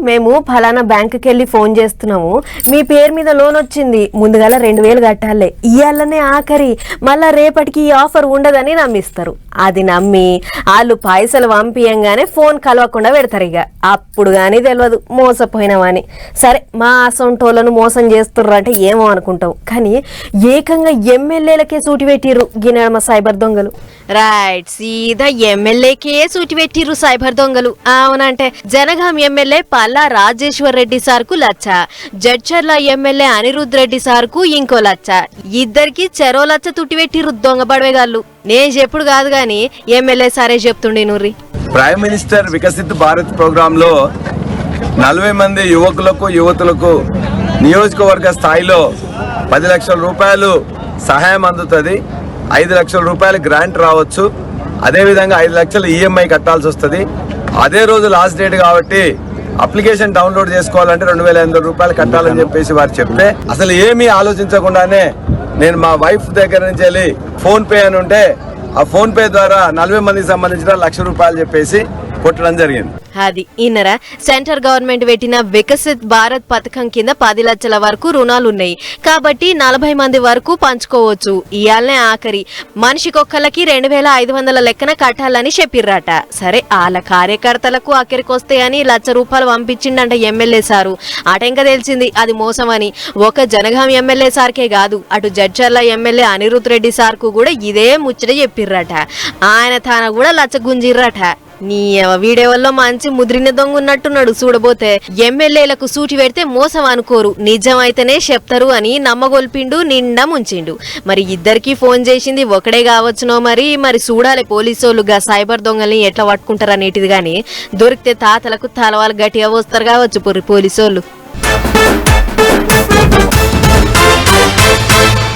మేము ఫలానా బ్యాంకుకి వెళ్ళి ఫోన్ చేస్తున్నాము, మీ పేరు మీద లోన్ వచ్చింది, ముందుగాల 2000 కట్టాలే, ఇయ్యాలనే ఆఖరి, మళ్ళా రేపటికి ఈ ఆఫర్ ఉండదని నమ్మిస్తారు. అది నమ్మి వాళ్ళు పైసలు పంపియంగానే ఫోన్ కలవకుండా పెడతారు. ఇక అప్పుడు కానీ తెలియదు మోసపోయినామని. సరే, మా అసొంటోళ్ళను మోసం చేస్తుర్రు అంటే ఏమో అనుకుంటాం, కానీ ఏకంగా ఎమ్మెల్యేలకే సూటి పెట్టిర్రు గినెడమ సైబర్ దొంగలు. రైట్, సీదా ఎమ్మెల్యేకే సూటి పెట్టిర్రు సైబర్ దొంగలు. అవునంటే జనగాం ఎమ్మెల్యే పల్లా రాజేశ్వర్ రెడ్డి సార్కు లచ్చ, జడ్చర్ల ఎమ్మెల్యే అనిరుద్ రెడ్డి సార్కు ఇంకో లచ్చ, ఇద్దరికి చెరో లచ్చ తుట్టిపెట్టిర్రు దొంగ బడవేగాళ్ళు. నేను చెప్పుడు కాదు గాని ఎమ్మెల్యే సారే చెప్తుండే నూర్రి. Prime minister Viksit Bharat program లో 40 మంది యువకులకు యువతులకు నియోజకవర్గ స్థాయిలో 10 లక్షల రూపాయలు సహాయం అందుతుంది. 5 లక్షల రూపాయలు గ్రాంట్ రావచ్చు. అదేవిధంగా 5 లక్షలు ఈఎంఐ కట్టాల్సి వస్తుంది. అదే రోజు లాస్ట్ డేట్ కాబట్టి అప్లికేషన్ డౌన్లోడ్ చేసుకోవాలంటే 2,500 రూపాయలు కట్టాలని చెప్పేసి వారు చెప్తే అసలు ఏమీ ఆలోచించకుండానే నేను మా వైఫ్ దగ్గర నుంచి వెళ్ళి ఫోన్ పే అని ఉంటే ఆ ఫోన్ పే ద్వారా 40 మందికి సంబంధించిన 1 లక్ష రూపాయలు చెప్పేసి కొట్టడం జరిగింది. అది ఇన్నరా సెంటర్ గవర్నమెంట్ పెట్టిన వికసిత్ భారత్ పథకం కింద 10 లక్షల వరకు రుణాలున్నాయి కాబట్టి 40 మంది వరకు పంచుకోవచ్చు. ఇయాలనే ఆఖరి, మనిషికొక్కలకి 2,500 లెక్కన కట్టాలని చెప్పిర్రట. సరే, వాళ్ళ కార్యకర్తలకు అక్కడికొస్తాయని 1 లక్ష రూపాయలు పంపించిండంట ఎమ్మెల్యే సారు. అటెంక తెలిసింది అది మోసమని. ఒక జనగాం ఎమ్మెల్యే సార్కే కాదు, అటు జడ్చర్ల ఎమ్మెల్యే అనిరుద్ రెడ్డి సార్కు కూడా ఇదే ముచ్చట చెప్పిర్రట. ఆయన తాన కూడా 1 లక్ష గుంజిర్రట. నీ వీడియోలో మంచి ముద్రిన దొంగ ఉన్నట్టున్నాడు. చూడబోతే ఎమ్మెల్యేలకు సూటి పెడితే మోసం అనుకోరు, నిజమైతేనే చెప్తారు అని నమ్మగొల్పిండు, నిండా ముంచిండు. మరి ఇద్దరికి ఫోన్ చేసింది ఒకడే కావచ్చునో మరి చూడాలి పోలీసోళ్ళుగా సైబర్ దొంగల్ని ఎట్లా పట్టుకుంటారు అనేటిది. గాని దొరికితే తాతలకు తలవాళ్ళు గట్టిగా వస్తారు కావచ్చు పోలీసోళ్ళు.